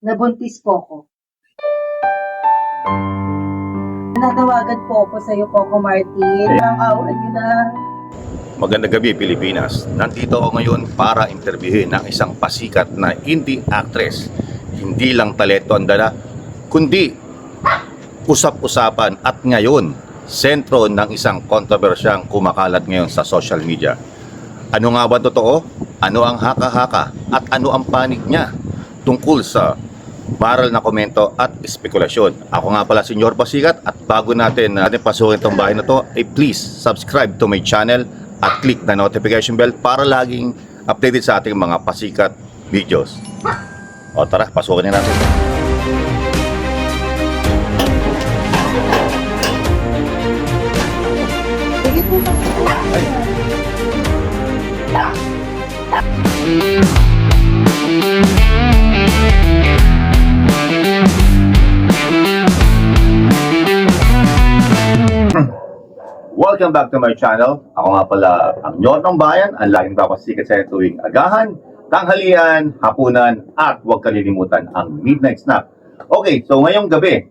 Nabuntis po ako. Nanawagan po ako sa iyo, Coco Martin. Ang awan niyo na. Magandang gabi, Pilipinas. Nandito ako ngayon para interviewin ang isang pasikat na indie actress. Hindi lang talento ang dala, kundi usap-usapan at ngayon, sentro ng isang kontrobersyang kumakalat ngayon sa social media. Ano nga ba totoo? Ano ang haka-haka? At ano ang panig niya tungkol sa viral na komento at espekulasyon? Ako nga pala, Senyor Pasikat, at bago natin pasukin itong bahay na to, please subscribe to my channel at click na notification bell para laging updated sa ating mga pasikat videos. O tara, pasukin na natin. Sige po ba? Welcome back to my channel. Ako nga pala ang Nyor ng Bayan, ang laging papasikat sa tuwing agahan, tanghalian, hapunan, at huwag kalilimutan ang midnight snack. Okay, so ngayong gabi,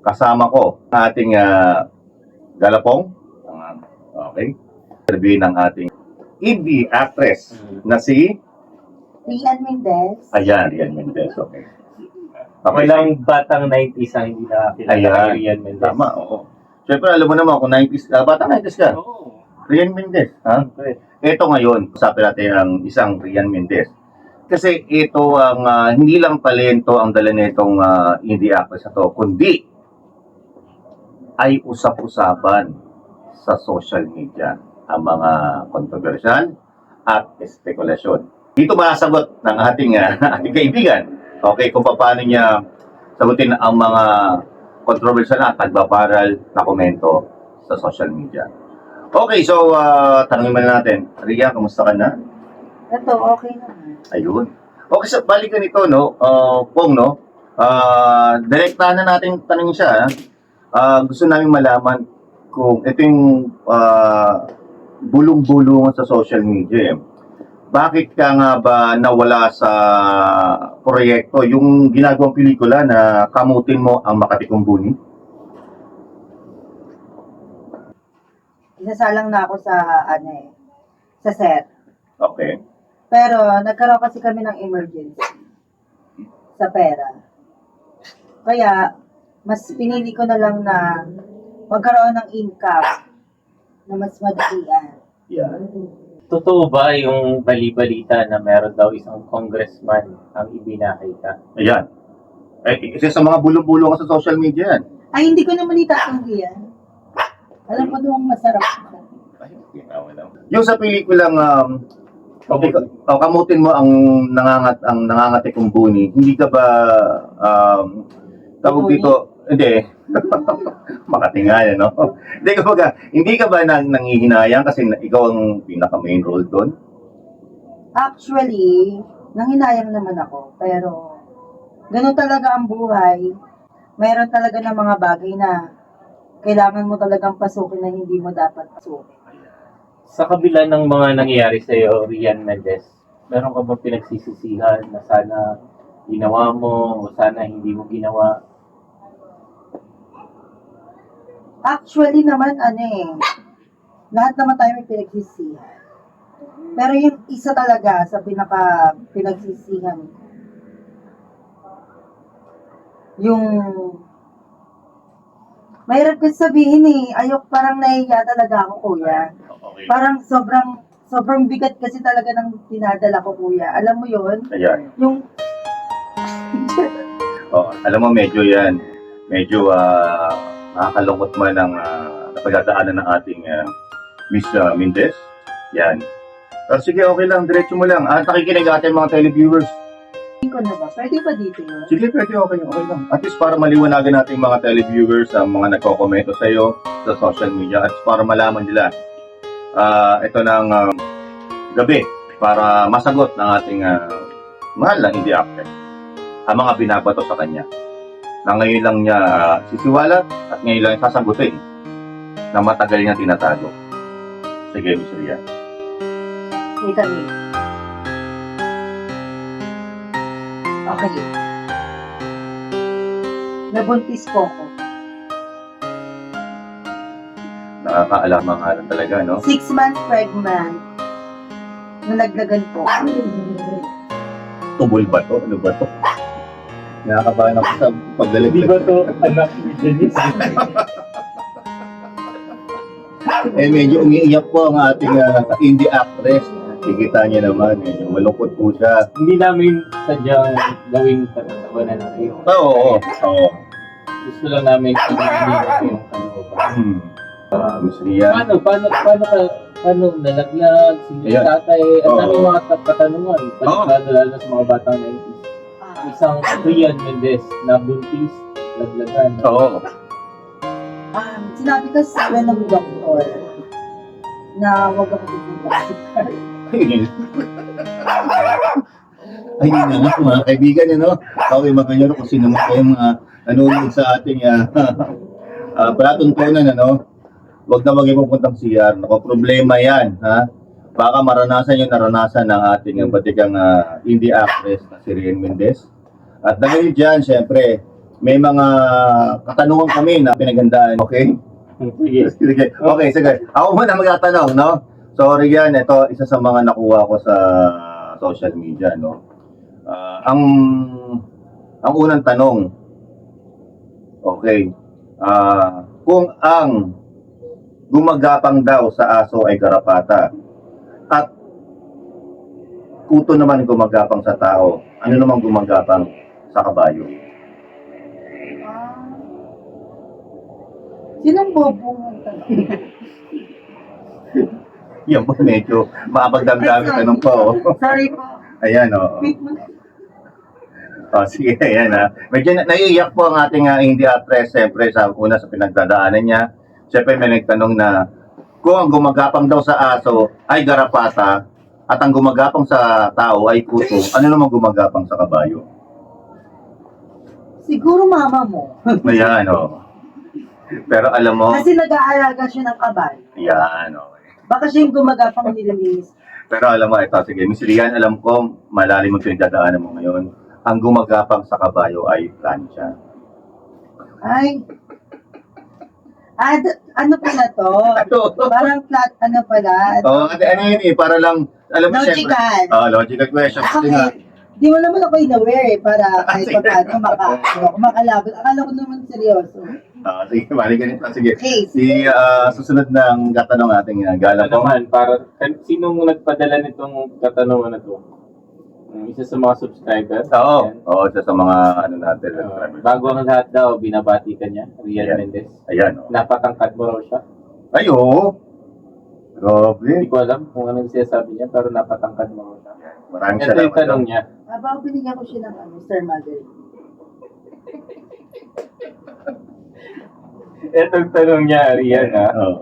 kasama ko ating galapong. Okay. Interview ng ating indie actress na si Rian Mendez. Rian Mendez. Okay. Walang batang 90s ang hindi nakakilala kay Rian Mendez. Tama, oo. Siyempre, alam mo naman kung 90s, batang 90s ka. Oo. Rian Mendez, Okay. Ito ngayon, usapin natin ang isang Rian Mendez. Kasi ito ang hindi lang talento ang dala nitong indie actress na to, kundi ay usap-usapan sa social media ang mga kontrobersyal at espekulasyon. Dito masasagot ng ating kaibigan, okay, kung paano niya sagutin ang mga kontrobersyal at nagbabaral na komento sa social media. Okay, so tanongin muna natin, Ria, kamusta ka na? Ito, okay naman. Ayun. Okay, so balikan ito, no? Pong, no? Direktahan na natin tanongin siya. Gusto namin malaman kung ito yung bulong-bulungan sa social media. Bakit ka nga ba nawala sa proyekto, yung ginagawang pelikula na Kamutin Mo ang Makati Kumbuni? Isasalang na ako sa, sa set. Okay. Pero, nagkaroon kasi kami ng emergency sa pera. Kaya, mas pinili ko na lang na magkaroon ng income na mas madalian. Yan. Totoo ba yung bali-balita na meron daw isang congressman ang ibinakita? Ayan. Isa sa mga bulong-bulungan sa social media yan. Ay, hindi ko naman itatanggi yan. Alam ko doon masarap. Yung sa pelikulang Kamutin Mo ang Nangangati Kumbuni, hindi ka ba tawag dito? Hindi. Makatingal, no? Hindi ka ba nanghihinayang kasi ikaw ang pinaka-main role doon? Actually, nanghinayang naman ako. Pero, ganun talaga ang buhay. Mayroon talaga ng mga bagay na kailangan mo talagang pasukin na hindi mo dapat pasukin. Sa kabila ng mga nangyayari sa iyo, Rian Mendez, meron ka ba pinagsisisihan na sana ginawa mo o sana hindi mo ginawa? Actually naman, lahat naman tayo may pinagsisihan. Pero yung isa talaga sa pinagsisihan, yung mahirap kasi sabihin parang nahiya talaga ako, kuya. Okay. Parang sobrang bigat kasi talaga ng dinadala ko, kuya. Alam mo yun? Ayan. Yung, Alam mo, medyo nakakalungkot man ang napagdadaanan ng ating Miss Mendez. Yan. Pero sige, okay lang. Diretso mo lang. Nakikinig ating mga televiewers. ko na ba? Pwede ba dito yun? Sige, pwede. Okay lang. At least para maliwanagan natin mga televiewers, ang mga nagko-komento sa iyo sa social media, at para malaman nila ito ng gabi para masagot ng ating mahal na indie actor ang mga binabato sa kanya na ngayon lang niya sisiwalat at ngayon lang sasagutin na matagal niya tinatago. Sige, Miss Ria. Wait a minute. Okay. nabuntis po ko. Nakakaalama nga lang talaga, no? 6 months pregnant. Nalaglagan po. Tubol ba to? Ano ba to? Nakakabahan ako sa Hindi paglalaglag. ba to anak ni Janice? Eh, medyo umiiyak po ang ating indie actress. Kikita niya naman, medyo malungkot po siya. Hindi namin sadyang gawing katatawanan na kayo. Oo, oo. Gusto lang namin pinili yung kalooban. Miss Rian. Paano nalaglag, sino yung Ayan. tatay, at Oo. ano mga katanungan, lalo sa mga batang 90s. Isang Rian Mendez na buntis, laglagan. Oo. Sinabi ko sa akin ng doktor na huwag ako pupunta sa Ayun na nga, mga kaibigan, ano? Okay, magkanyaro kung sino mo kayong nanonood sa ating palatuntunan, ano? Huwag na mag-ipupuntang CR. Naku, problema yan, ha? Baka maranasan yung naranasan ng ating batikang indie actress na si Rian Mendez. At dahil dyan, syempre, may mga katanungan kami na pinaghandaan, okay? Sige. Sige. Okay, sige. Ako muna magtatanong, no? So, Rian, ito, isa sa mga nakuha ko sa social media, no? Ang unang tanong, okay, kung ang gumagapang daw sa aso ay garapata at kuto naman gumagapang sa tao, ano naman gumagapang sa kabayo? Sinong bobong ang tanong? Yan po, medyo mapagdamdami tanong po. Oh. Sorry po. Ayan, oh. Wait mo. Oh, sige, ayan ha. Medyo naiiyak po ang ating indie actress, siyempre, sa una sa pinagdadaanan niya. Siyempre, may nagtanong na kung ang gumagapang daw sa aso ay garapata at ang gumagapang sa tao ay kuto, ano naman gumagapang sa kabayo? Siguro mama mo. Ayan, oh. Pero alam mo, Kasi nag-aalaga siya ng kabayo. yan, okay. Baka siya yung gumagapang nililinis. Pero alam mo, ito, sige, Miss Rian, alam ko, malalim ang pinagdadaanan mo ngayon. Ang gumagapang sa kabayo ay plancha. Ay. Ano pala to? Parang flat, ano pala? Oh, ano yun eh, para lang, alam mo, syempre. Logical. Logical question. Kasi nga, Okay. Di mo naman ako in-aware eh, para kahit pa paano makalaban. Akala ko naman seryoso. sige, mali ganito. Sige. Okay. Susunod ng katanong ating gala Ano po. naman, sinong nagpadala nitong katanungan na to? Isa sa mga subscriber. Oo, Ayan. isa sa mga ano natin. Bago ang lahat daw, binabati ka niya, Rian Ayan. Mendez. Ayan, oh. Napatangkad mo raw siya. Ay, oo. Hindi Grabe. ko alam kung anong sinasabi niya, pero napatangkad mo raw siya. Maraming Ito yung salamat. tanong niya. Aba, binigyan ko siya ng Sir Mother. Itong tanong niya, Rian, ha? Oo.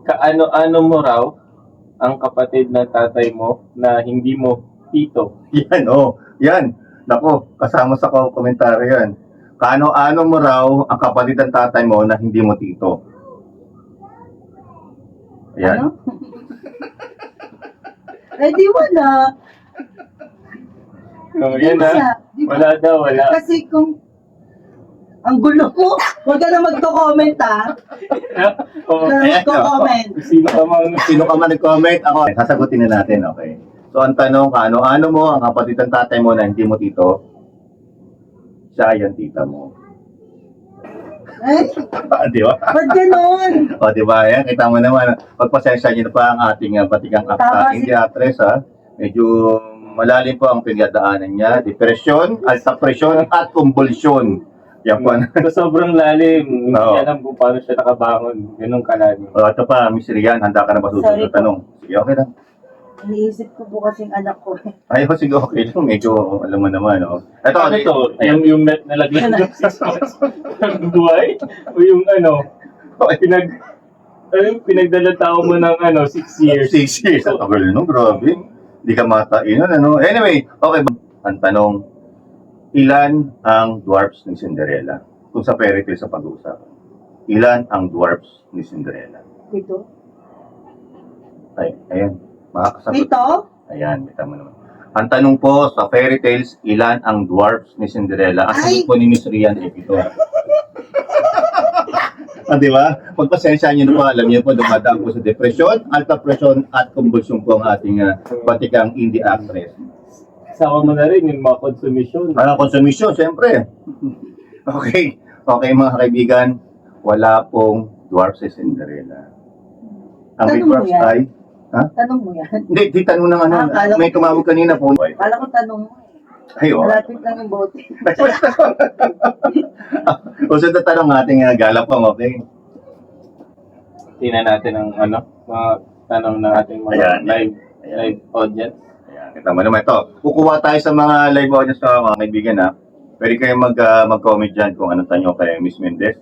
Kaano-ano mo raw ang kapatid ng tatay mo na hindi mo tito? Yan, oh. Yan. Nako, kasama sa komentaryo yan. Kaano-ano mo raw ang kapatid ng tatay mo na hindi mo tito? Ayan. Ano? Eh, di wala. Oh, Di yan, ba ha? siya? Di ba? Wala daw, wala. Kasi kung ang gulo mo, huwag ka na magko-comment ha. Oh, Huwag ka na Ayan, magko-comment. sino ka mang Sino ka man nag-comment? Ako, sasagutin na natin, okay? So, ang tanong, ano mo ang kapatid ng tatay mo na hindi mo tito? Siya yung tita mo. Eh, Di ba? ba't ganon? O, di ba? Yan, kita mo naman. Pagpasensya niyo na pa ang ating batikang Tama, hindi actress, ha? Medyo malalim po ang pinagdaanan niya. Depresyon, alta-presyon, at kumbulsyon. Yan po. sa sobrang lalim. Hindi Oo. alam kung paano siya nakabangon. Ganun kalalim. O, ito pa, Miss Rian, handa ka na ba susunod Sorry na tanong? Sige, okay lang. Iniisip ko po kasing anak ko. Ayaw, sige, okay lang. Medyo, alam mo naman, o. Ito, Ano ito? Yung nalagyan ng 6 months ng buhay? O yung pinagdala tao mo ng 6 years? 6 years. Ang tagal, no? Grabe. Hindi ka matainan, ano? Anyway, okay. Ang tanong, ilan ang dwarfs ni Cinderella? Kung sa fairy tale sa pag-uusapan. Ilan ang dwarfs ni Cinderella? Ito? Ay, ayan. Makakasagot. Ito? Ayan, kita mo naman. Ang tanong po sa fairy tales, ilan ang dwarfs ni Cinderella? Ang sagot po ni Miss Rian ay 7. Di ba? Pagpasensya niyo na po, alam niyo po, dumadaan po sa depresyon, alta presyon at convulsion po ang ating batikang indie actress. Kasama mo na rin yung mga konsumisyon. Ano, konsumisyon, siyempre. Okay. Okay, mga kaibigan, wala pong dwarf si Cinderella. Ang may Tanong mo dwarfs yan. ay... Ha? Tanong mo yan. Hindi, di tanong ng ano. Akala ko- May tumawag kanina po. Kala ko tanong mo eh. Ayun. Malapit lang yung bote. Usod na tanong ating galapang, okay? Tingnan natin ang mga tanong ng ating mga Ayan. live audience. Ayan, kita mo naman ito. Kukuha tayo sa mga live audience na mga kaibigan, ha? Pwede kayo mag-comment dyan kung anong tanyo kay Miss Mendez.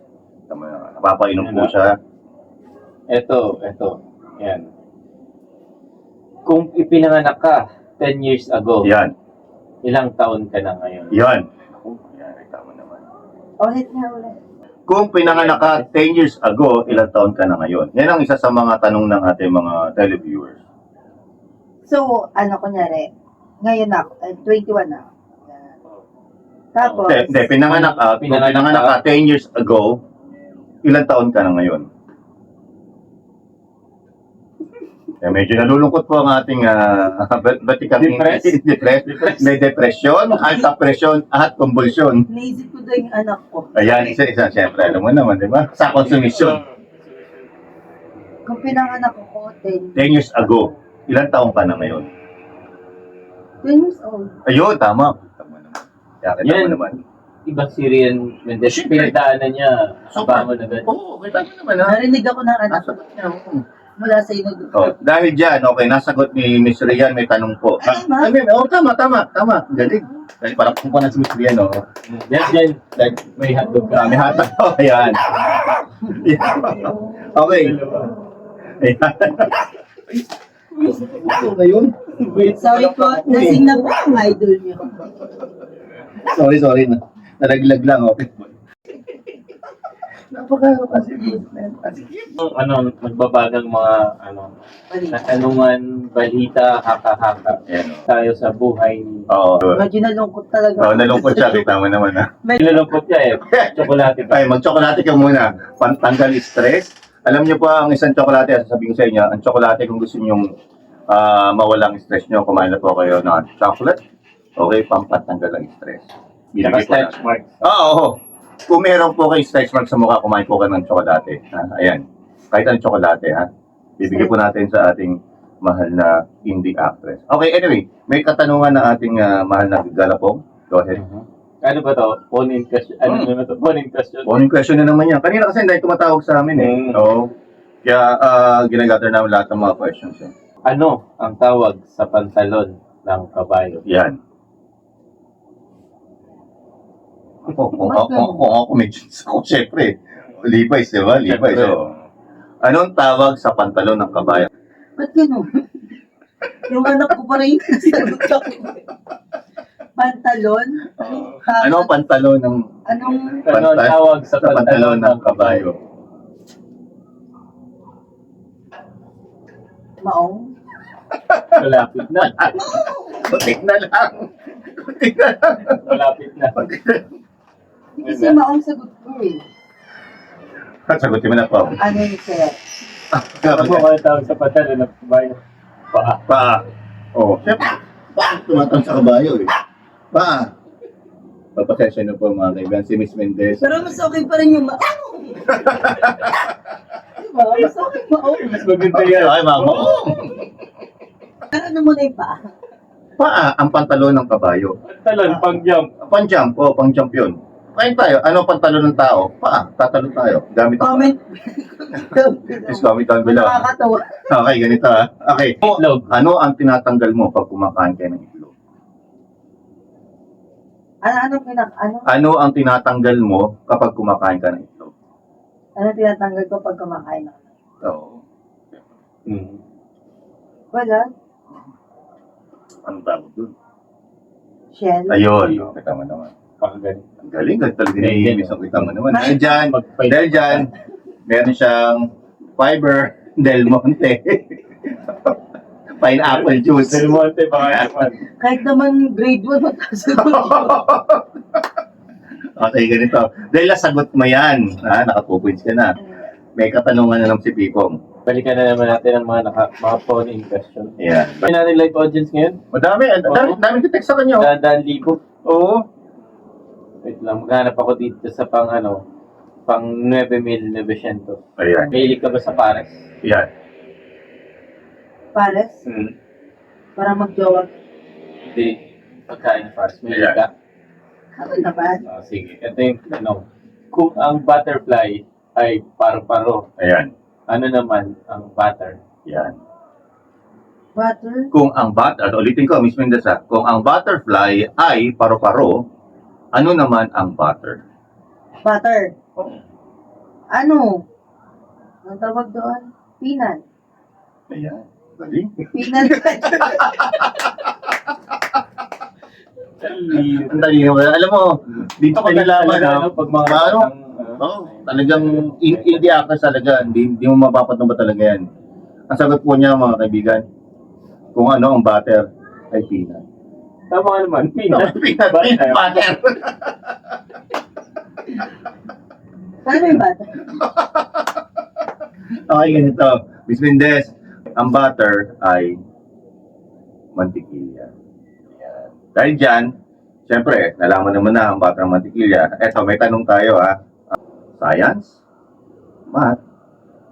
Napapainom po siya. Ito. Yan. Kung ipinanganak ka 10 years ago, Yan. ilang taon ka na ngayon? Yan. Yan, kita mo naman. Ulit na ulit. Kung pinanganak ka 10 years ago, ilang taon ka na ngayon? Yan ang isa sa mga tanong ng ating mga televiewers. So, kunyari, ngayon ako, 21 na ako. Yan. Tapos, Hindi, pinanganak ka, kung pinanganak ka 10 years ago, ilang taon ka na ngayon? Medyo nalulungkot po ang ating batikang Depressed. May depression, alta presyon, at convulsion. naisip ko daw yung anak ko. Ayan, isa-isa, siyempre. Alam mo naman, di ba? Sa konsumisyon. Kung pinanganak ko 10 10 years ago, ilang taon ka na ngayon? years old. Ayun, tama. Tama naman. Kaya kita mo Yan. naman. Iba si Rian Mendez. Siyempre. Pinagdaanan niya sa Super. bangon agad. Oo, kita mo naman, ha? Narinig ako ng anak ko Nasagot niya, oo. mula sa inyo. Oh, dahil dyan, okay, nasagot ni Miss Rian, may tanong po. Tama. Tama. Galing. Dahil parang kung na si Miss Rian, oh. Diyan, Like, may hotdog ka. may hatag. Oh, ayan. Okay. Ayan. Ito ngayon. Sorry po, nasing na po ang idol niyo. Sorry. Nalaglag lang, okay. Napaka-positive. Magbabagang mga katanungan, balita, haka-haka. Ayan, oh. Tayo sa buhay. Oo. Medyo nalungkot talaga. Oh, nalungkot siya, kita mo naman, ha? Nilulungkot niya eh. Tsokolate pa. Ay, mag-tsokolate ka muna. Pantanggal stress. Alam niyo po ang isang tsokolate, sasabihin ko sa inyo, ang tsokolate kung gusto niyo mawalang stress niyo, kumain na po kayo ng chocolate. Okay, pampatanggal ang stress. Saka Binigay ko stretch na. mark. Oo. Kung meron po kayo stretch mark sa mukha, kumain po kayo ng tsokolate. Ayan. Kahit ang tsokolate, ha? Bibigyan po natin sa ating mahal na indie actress. Okay, anyway, may katanungan na ating mahal na galapong. Go ahead. Ano ba to? Phone-in question. Ano naman to? Phone-in question. Morning question na naman yan. Kanina kasi dahil tumatawag sa amin eh. Oo. Kaya ginagather namin lahat ng mga questions. Eh. Ano ang tawag sa pantalon ng kabayo? Yan. Kung ako may jeans ako, syempre. Levi's, di ba? Levi's. Syempre. So, anong tawag sa pantalon ng kabayo? Ba't gano'n? Yung anak ko pa rin yung nasagot ako. Pantalon? Ano ang pantalon ng Anong Ano ang tawag sa pantalon ng kabayo? maong? Malapit na. Kuntik na lang. Malapit na. Hindi kasi maong sagot ko eh. Sagutin mo na po. Ano yung kaya? Ano ang tawag sa pantalon ng kabayo? Paa. Pa. Oh, syempre. Pa. Tumatang sa kabayo eh. Pa. Papasensya na po mga kaibigan si Miss Mendez. Pero mas okay pa rin yung maong. Diba? Mas okay maong. Mas maganda yan. Ay, mama. Pero ano muna yung paa? Paa ang pantalon ng kabayo. Pantalon, pang-jump. Pang-jump, pang-jump yun. Kain tayo, ano pantalon ng tao? Paa, tatalon tayo. Gamit ang Comment. Please comment down below. Nakakatawa. Okay, ganito ha. Okay. Itlog. Ano ang tinatanggal mo pag kumakain kayo ng itlog? Ano Ano ang tinatanggal mo kapag kumakain ka ng itlog? tinatanggal ko pag kumakain ako? Oo. Wala. Anong tawag doon? Shell. Ayun. Kita mo naman. Pakagaling. Ang galing. Galing talaga Galing. ni Miss. Kita mo naman. Dahil dyan, Mag-fight. dahil dyan, meron siyang fiber Del Monte. Pineapple juice. Del Monte, baka naman. Kahit naman grade 1, mataas na Okay, ganito. Dahil nasagot mo yan, naka 2 points ka na. May katanungan na lang si Pipong. Balikan na naman natin ang mga phone-in question. Yan. May natin live audience ngayon? Madami, dami ko text sa kanya. Oh. Dadaan libo. Oo. Wait lang, maghanap ako dito sa pang 9,900. Ayan. Mahilig ka ba sa pares? Yan. Pares, para mag-jowa. Hindi. Pagkain ng pares. Mahilig Yeah. ka? Ako naman. Sige. Ito yung tanong. Kung ang butterfly ay paru-paro, Ayan. ano naman ang butter? Yan. Butter, Kung ang ulitin ko, Miss Mendoza, kung ang butterfly ay paru-paro, ano naman ang butter? butter. Ano? Ang tawag doon? Peanut. Ayan. Galing. Peanut. Ang dali naman. Alam mo, dito ko nalaman na, pag mga ano? batang, Talagang hindi akas talaga. Hindi mo mapapatong ba talaga yan. Ang sagot po niya, mga kaibigan, kung ano ang butter ay peanut. tama ka naman. Peanut. Peanut butter. Ano yung butter? Okay, ganito. Miss Mendez, ang butter ay mantikilya. Yan. Dahil dyan, siyempre, nalaman naman na ang butter ang mantikilya. Eto, may tanong tayo ha. Science, Math,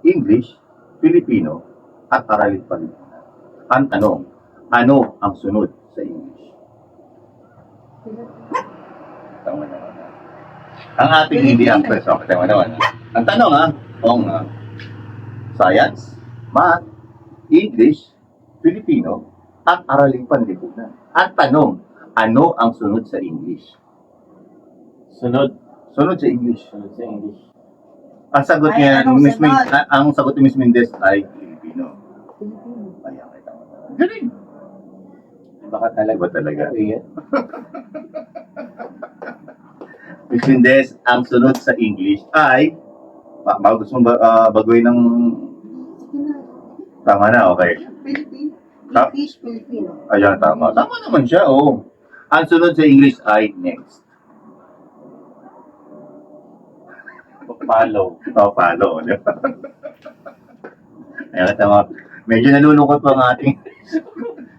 English, Filipino, at Aralin Palipunan. Ang tanong, ano ang sunod sa English? Tama naman. Ang ating hindi ang press. Okay, tama naman. Ang tanong kung Science, Math, English, Filipino, at Araling Panlipunan. At tanong, ano ang sunod sa English? Sunod. Sunod sa English. Sunod sa English. Ang sagot Ay, niya, anong Miss sunod? ang sagot ni Miss Mendez ay Filipino. Filipino. Ayan, may tama na. Galing. Baka talaga. Iba talaga. Okay, Miss Mendez, ang sunod sa English ay, gusto mong baguhin ng, Sige na. tama na, okay. Philippine. Ah. English, Filipino. Ayan, tama. Tama naman siya, oo. Ang sunod sa English ay next. Follow. Follow. Ayan, tama. Medyo nalulungkot po ang ating...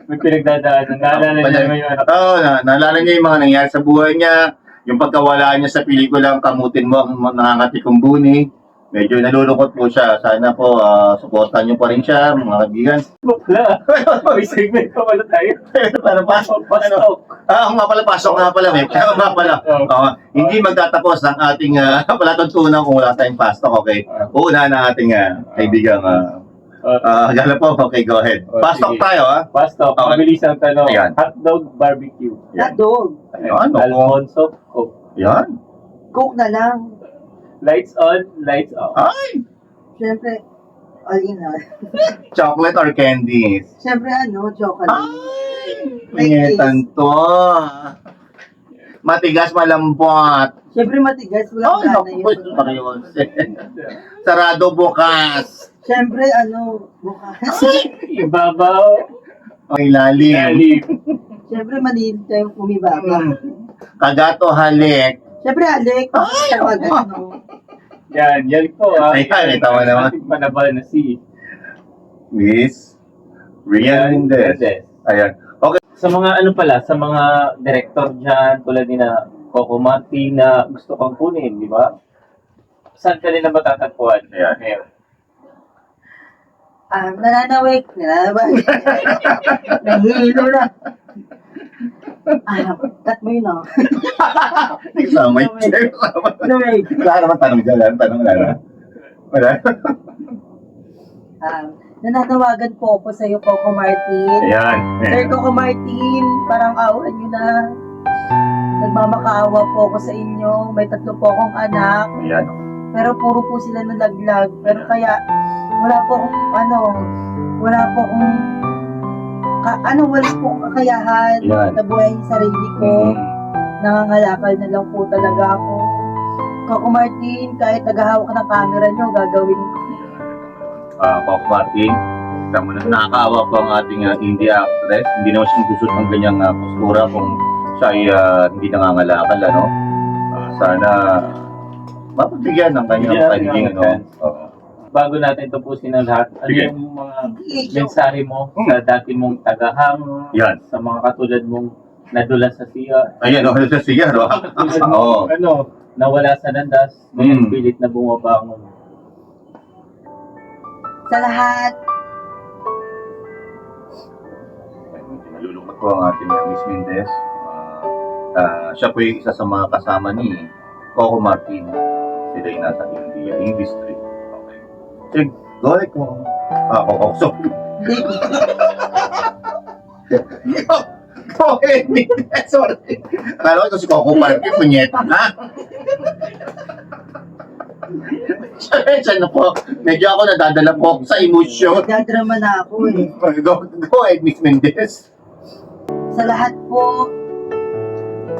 May pinagdadaanan. Naalala niya mo yung ano. Oo, naalala niya yung mga nangyari sa buhay niya, yung pagkawala niya sa pelikulang Kamutin Mo ang Nangangatikong Buni. Medyo nalulungkot po siya. Sana po, supportan niyo pa rin siya, mga kaibigan. Bakla. May segment pa pala tayo. Para pasok. Pasok. Nga pala, pasok nga pala. May nga pala. Hindi magtatapos ang ating palatuntunan kung wala tayong pasok, okay? Una na ating kaibigan. Gala po, okay, go ahead. Pasok Sige. tayo, Pasok. Okay. Mabilis ang tanong. Ayan. Hotdog barbecue. Hot dog. Ayan, Alfonso Coke. Yan. Coke na lang. Lights on, lights off. Ay! Siyempre, all in all. Chocolate or candies? Siyempre, chocolate. Ay! Pingetan to. Matigas, malambot. Siyempre, matigas. Walang Ay, gana naku, yun. Marion. Sarado bukas. Siyempre, bukas. Ibabaw. Ang ilalim. Lalim. Siyempre, manilid tayo kumibaba. Kagato halik. Siyempre, Alec. Ay, Yan po. Ayan, tama naman. Ating panabal na si Miss Rian Mendez. Ayan. Okay. Sa mga sa mga director dyan, tulad ni na Coco Marti na gusto kang kunin, di ba? Saan ka nila matatagpuan? Ayan. Ngayon. Nananawik. Nahilo na. Cut mo yun, Kasama yung chef. Nawik. Wala naman tanong dyan. Tanong na. Wala. Nananawagan po ako sa iyo, Coco Martin. Ayan. Sir Coco Martin, parang awan nyo na. Nagmamakaawa po ako sa inyo. May 3 po akong anak. Ayan. Pero puro po sila nalaglag. Pero kaya, wala po akong wala po akong wala po akong kakayahan Yan. na buhayin sarili ko. Nangangalakal na lang po talaga ako. Coco Martin, kahit naghahawak ng camera nyo, gagawin ko. Coco Martin, Tama na, nakakaawa po ang ating indie actress. Hindi naman siya gusto ng ganyang postura kung siya ay hindi nangangalakal, ano. Sana mapagbigyan ng kanyang Yeah, pagiging, yeah, ano. Oo. Bago natin tapusin ang lahat, ano Sige. yung mga mensahe mo sa dati mong tagahang, Yan. sa mga katulad mong nadula sa siya, Ayan, sa siya, no? katulad Oo. mong, nawala sa landas, ngayon pilit na bumabangon. Sa lahat, Nalulungkot po ang ating Miss Mendez. Siya po yung isa sa mga kasama ni Coco Martin. Sila yung nasa India industry. Okay. Sige, go ahead ko. Coco. So, go ahead, Mendez. Sorry. Akala ko si Coco Martin, punyeta na. Siya na po. Medyo ako nadadala po ako sa emosyon. nagdadrama na ako eh. Go ahead, Miss Mendez. Sa lahat po,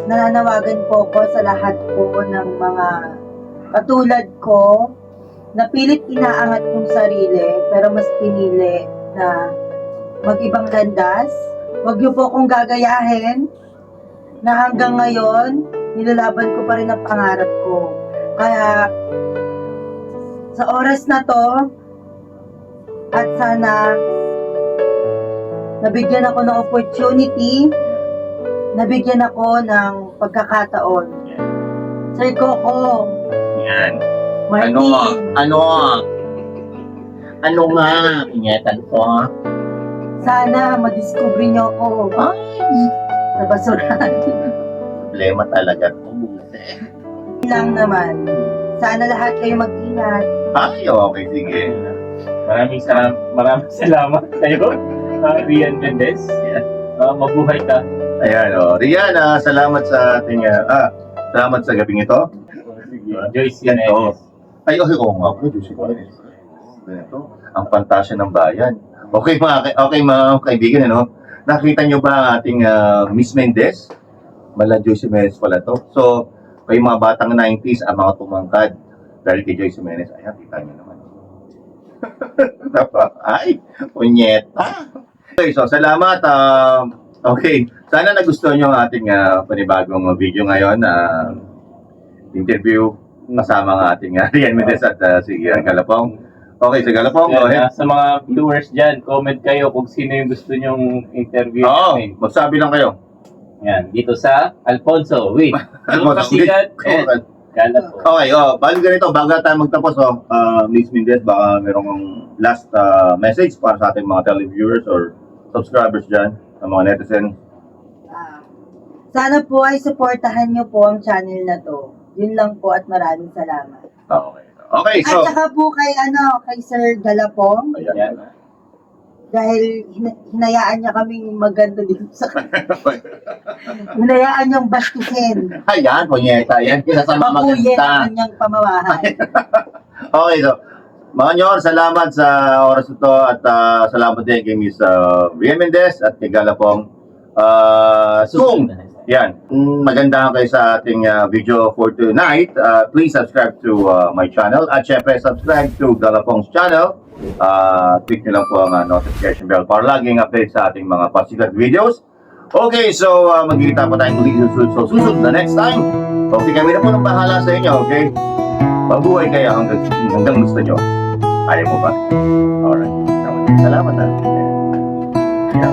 nananawagan po ko sa lahat po ng mga katulad ko na pilit inaangat yung sarili pero mas pinili na mag-ibang landas. Huwag niyo po akong gagayahin na hanggang ngayon, nilalaban ko pa rin ang pangarap ko. Kaya, sa oras na to, at sana nabigyan ako ng opportunity, nabigyan ako ng pagkakataon. Sir Coco, Yan. Martin, Ano nga? Pinyetan ko. sana madiscover niyo ako sa basurahan. Problema talaga ito. Lang naman. Sana lahat kayo mag-ingat. Ay, okay, sige. Maraming salamat sa'yo, Rian Mendez. Mabuhay ka. Ayan, Rian, salamat sa ating, salamat sa gabing ito. Sige. Joyce Yan, Yanez. Ay, oo nga po, Diyos ko. Ito, ang pantasya ng bayan. Okay, mga kaibigan, ano? Nakita nyo ba ang ating Miss Mendez? Mala Joyce Jimenez pala to. So, kayo mga batang 90s, ang mga tumangkad. Dahil kay Joyce Jimenez, ayan, kita nyo naman. Ay, punyeta. Okay, so salamat. Okay, sana nagustuhan nyo ang ating panibagong video ngayon. Interview kasama ang ating Rian Mendez at si Galapong. Okay, si Galapong, go ahead. Sa mga viewers dyan, comment kayo kung sino yung gusto nyong interview Oo, namin. magsabi lang kayo. Yan, dito sa Alfonso with Yung Kasigat and Galapong. Okay, bali ganito, bago tayo magtapos, Miss Mendez, baka merong last message para sa ating mga televiewers or subscribers dyan, sa mga netizen. Sana po ay supportahan niyo po ang channel na to. Yun lang po at maraming salamat. Okay. Okay, so... At saka po kay Sir Galapong, Ayan. Yan. dahil hinayaan niya kaming maganda dito sa hinayaan niyang bastusin. Ayan, punyeta. Yan, isa sa mga Mapuyin ang maganda. kanyang pamawahan. Okay, so, mga nyor, salamat sa oras ito at salamat din kay Miss Rian Mendez at kay Galapong. Kung yan, maganda kayo sa ating video for tonight, please subscribe to my channel at syempre subscribe to Galapong's channel. Click nyo lang po ang notification bell para laging update sa ating mga pasikat videos. Okay, so magkikita pa tayong muli sa susunod na next time. Okay, kami na po ng bahala sa inyo, okay? Mabuhay kayo hanggang gusto nyo. Ayaw mo ba? Alright. Salamat na. Yeah,